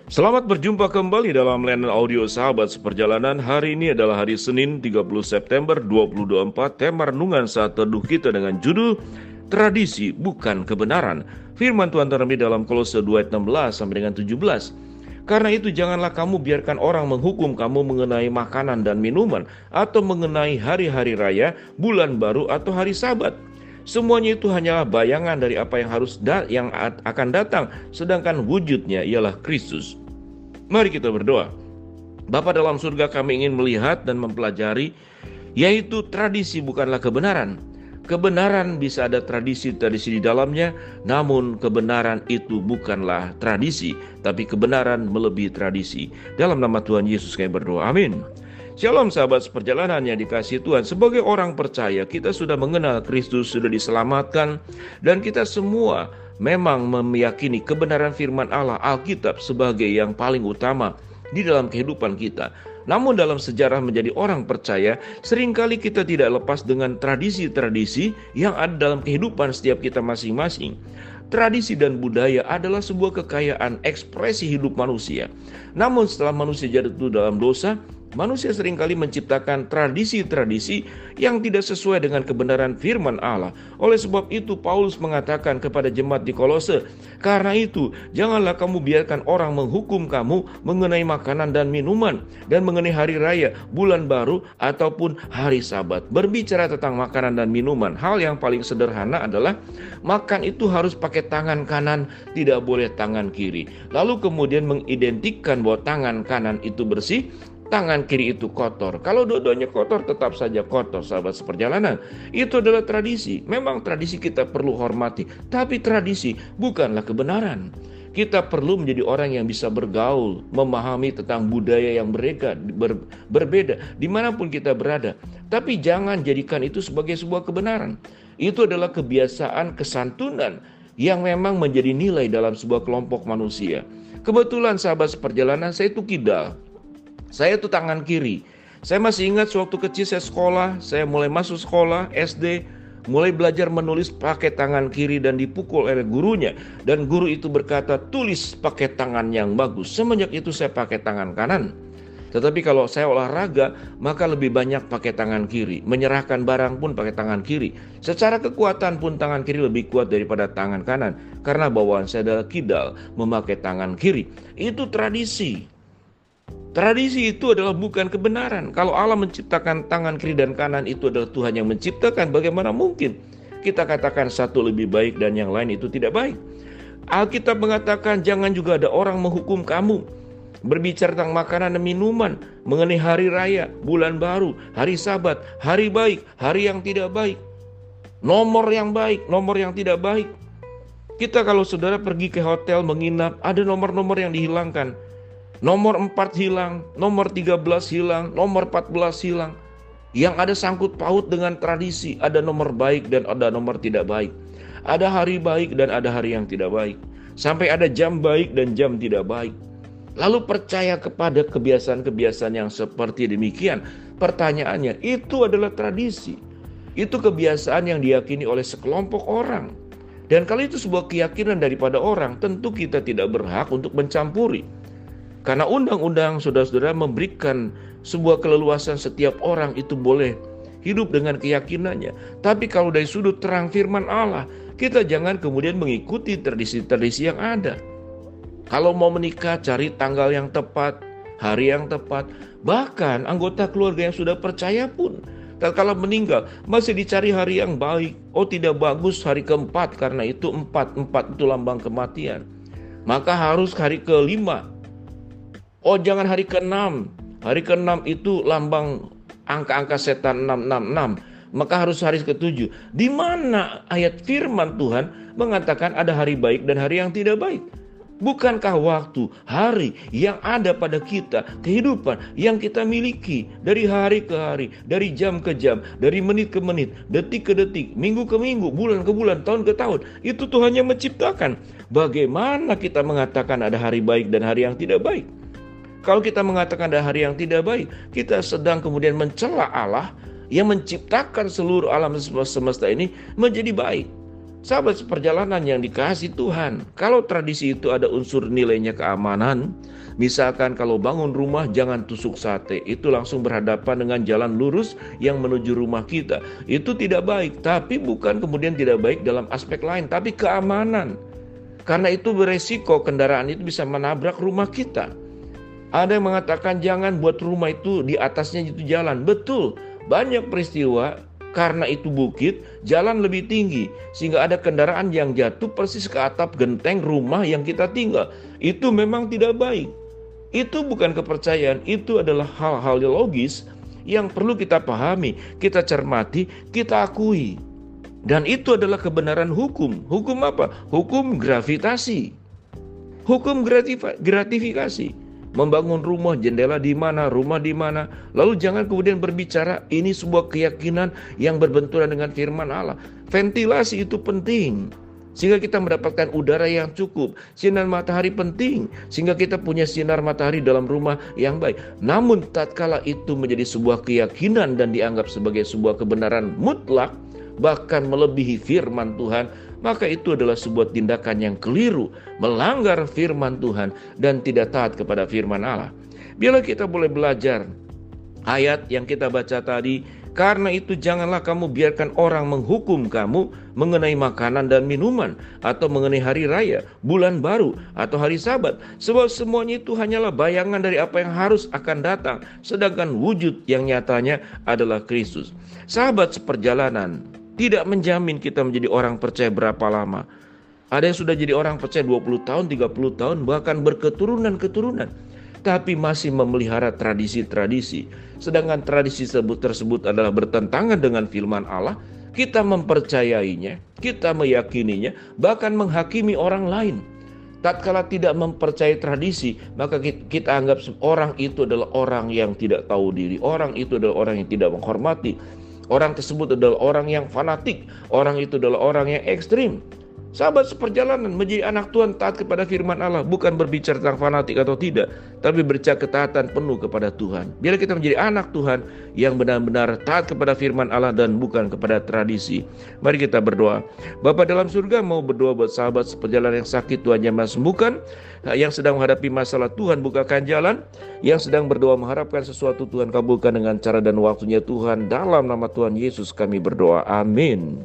Selamat berjumpa kembali dalam layanan audio Sahabat Seperjalanan. Hari ini adalah hari Senin 30 September 2024. Tema renungan saat teduh kita dengan judul Tradisi Bukan Kebenaran. Firman Tuhan terambil dalam Kolose 2 ayat 16 sampai dengan 17. Karena itu janganlah kamu biarkan orang menghukum kamu mengenai makanan dan minuman, atau mengenai hari-hari raya, bulan baru, atau hari Sabat. Semuanya itu hanyalah bayangan dari apa yang akan datang, sedangkan wujudnya ialah Kristus. Mari kita berdoa. Bapa dalam surga, kami ingin melihat dan mempelajari, yaitu tradisi bukanlah kebenaran. Kebenaran bisa ada tradisi-tradisi di dalamnya, namun kebenaran itu bukanlah tradisi, tapi kebenaran melebihi tradisi. Dalam nama Tuhan Yesus kami berdoa, amin. Shalom sahabat seperjalanan yang dikasihi Tuhan. Sebagai orang percaya, kita sudah mengenal Kristus, sudah diselamatkan, dan kita semua memang meyakini kebenaran firman Allah, Alkitab, sebagai yang paling utama di dalam kehidupan kita. Namun dalam sejarah menjadi orang percaya, seringkali kita tidak lepas dengan tradisi-tradisi yang ada dalam kehidupan setiap kita masing-masing. Tradisi dan budaya adalah sebuah kekayaan ekspresi hidup manusia. Namun setelah manusia jatuh dalam dosa, manusia seringkali menciptakan tradisi-tradisi yang tidak sesuai dengan kebenaran firman Allah. Oleh sebab itu Paulus mengatakan kepada jemaat di Kolose, karena itu janganlah kamu biarkan orang menghukum kamu mengenai makanan dan minuman, dan mengenai hari raya, bulan baru, ataupun hari Sabat. Berbicara tentang makanan dan minuman, hal yang paling sederhana adalah makan itu harus pakai tangan kanan, tidak boleh tangan kiri. Lalu kemudian mengidentikan bahwa tangan kanan itu bersih, tangan kiri itu kotor. Kalau dua-duanya kotor, tetap saja kotor, sahabat seperjalanan. Itu adalah tradisi. Memang tradisi kita perlu hormati, tapi tradisi bukanlah kebenaran. Kita perlu menjadi orang yang bisa bergaul, memahami tentang budaya yang berbeda dimanapun kita berada. Tapi jangan jadikan itu sebagai sebuah kebenaran. Itu adalah kebiasaan kesantunan yang memang menjadi nilai dalam sebuah kelompok manusia. Kebetulan sahabat seperjalanan, saya itu kidal. Saya itu tangan kiri. Saya masih ingat sewaktu kecil saya sekolah, saya mulai masuk sekolah SD, mulai belajar menulis pakai tangan kiri dan dipukul oleh gurunya. Dan guru itu berkata, tulis pakai tangan yang bagus. Semenjak itu saya pakai tangan kanan. Tetapi kalau saya olahraga, maka lebih banyak pakai tangan kiri. Menyerahkan barang pun pakai tangan kiri. Secara kekuatan pun tangan kiri lebih kuat daripada tangan kanan. Karena bawaan saya adalah kidal, memakai tangan kiri. Itu tradisi. Tradisi itu adalah bukan kebenaran. Kalau Allah menciptakan tangan kiri dan kanan, itu adalah Tuhan yang menciptakan. Bagaimana mungkin kita katakan satu lebih baik dan yang lain itu tidak baik? Alkitab mengatakan jangan juga ada orang menghukum kamu. Berbicara tentang makanan dan minuman, mengenai hari raya, bulan baru, hari Sabat, hari baik, hari yang tidak baik, nomor yang baik, nomor yang tidak baik. Kita kalau saudara pergi ke hotel menginap, ada nomor-nomor yang dihilangkan. Nomor 4 hilang, nomor 13 hilang, nomor 14 hilang. Yang ada sangkut paut dengan tradisi, ada nomor baik dan ada nomor tidak baik. Ada hari baik dan ada hari yang tidak baik. Sampai ada jam baik dan jam tidak baik. Lalu percaya kepada kebiasaan-kebiasaan yang seperti demikian. Pertanyaannya, itu adalah tradisi. Itu kebiasaan yang diyakini oleh sekelompok orang. Dan kalau itu sebuah keyakinan daripada orang, tentu kita tidak berhak untuk mencampuri. Karena undang-undang saudara-saudara memberikan sebuah keleluasan setiap orang itu boleh hidup dengan keyakinannya. Tapi kalau dari sudut terang firman Allah, kita jangan kemudian mengikuti tradisi-tradisi yang ada. Kalau mau menikah, cari tanggal yang tepat, hari yang tepat. Bahkan anggota keluarga yang sudah percaya pun, kalau meninggal, masih dicari hari yang baik. Oh, tidak bagus hari keempat, karena itu empat itu lambang kematian. Maka harus hari kelima. Oh, jangan hari ke-6. Hari ke-6 itu lambang angka-angka setan 666. Maka harus hari ke-7. Di mana ayat firman Tuhan mengatakan ada hari baik dan hari yang tidak baik? Bukankah waktu, hari yang ada pada kita, kehidupan yang kita miliki dari hari ke hari, dari jam ke jam, dari menit ke menit, detik ke detik, minggu ke minggu, bulan ke bulan, tahun ke tahun, itu Tuhan yang menciptakan. Bagaimana kita mengatakan ada hari baik dan hari yang tidak baik? Kalau kita mengatakan ada hari yang tidak baik, kita sedang kemudian mencela Allah yang menciptakan seluruh alam semesta ini menjadi baik. Sahabat seperjalanan yang dikasihi Tuhan, kalau tradisi itu ada unsur nilainya keamanan, misalkan kalau bangun rumah jangan tusuk sate, itu langsung berhadapan dengan jalan lurus yang menuju rumah kita. Itu tidak baik, tapi bukan kemudian tidak baik dalam aspek lain, tapi keamanan. Karena itu beresiko kendaraan itu bisa menabrak rumah kita. Ada yang mengatakan jangan buat rumah itu di atasnya itu jalan. Betul, banyak peristiwa karena itu bukit, jalan lebih tinggi, sehingga ada kendaraan yang jatuh persis ke atap genteng rumah yang kita tinggal. Itu memang tidak baik. Itu bukan kepercayaan, itu adalah hal-hal logis yang perlu kita pahami, kita cermati, kita akui. Dan itu adalah kebenaran hukum. Hukum apa? Hukum gravitasi. Hukum gratifikasi. Membangun rumah, jendela di mana, rumah di mana. Lalu jangan kemudian berbicara ini sebuah keyakinan yang berbenturan dengan firman Allah. Ventilasi itu penting, sehingga kita mendapatkan udara yang cukup. Sinar matahari penting, sehingga kita punya sinar matahari dalam rumah yang baik. Namun tatkala itu menjadi sebuah keyakinan dan dianggap sebagai sebuah kebenaran mutlak, bahkan melebihi firman Tuhan, maka itu adalah sebuah tindakan yang keliru, melanggar firman Tuhan dan tidak taat kepada firman Allah. Bila kita boleh belajar ayat yang kita baca tadi, karena itu janganlah kamu biarkan orang menghukum kamu mengenai makanan dan minuman, atau mengenai hari raya, bulan baru, atau hari Sabat, sebab semuanya itu hanyalah bayangan dari apa yang harus akan datang, sedangkan wujud yang nyatanya adalah Kristus. Sahabat seperjalanan, tidak menjamin kita menjadi orang percaya berapa lama. Ada yang sudah jadi orang percaya 20 tahun, 30 tahun, bahkan berketurunan-keturunan, tapi masih memelihara tradisi-tradisi. Sedangkan tradisi tersebut adalah bertentangan dengan firman Allah. Kita mempercayainya, kita meyakininya, bahkan menghakimi orang lain. Tatkala tidak mempercayai tradisi, maka kita anggap orang itu adalah orang yang tidak tahu diri, orang itu adalah orang yang tidak menghormati. Orang tersebut adalah orang yang fanatik, orang itu adalah orang yang ekstrim. Sahabat seperjalanan, menjadi anak Tuhan taat kepada firman Allah, bukan berbicara tentang fanatik atau tidak, tapi berbicara ketaatan penuh kepada Tuhan. Biar kita menjadi anak Tuhan yang benar-benar taat kepada firman Allah dan bukan kepada tradisi. Mari kita berdoa. Bapa dalam surga, mau berdoa buat sahabat seperjalanan yang sakit, Tuhan jamah sembuhkan. Yang sedang menghadapi masalah, Tuhan bukakan jalan. Yang sedang berdoa mengharapkan sesuatu, Tuhan kabulkan dengan cara dan waktunya Tuhan. Dalam nama Tuhan Yesus kami berdoa, amin.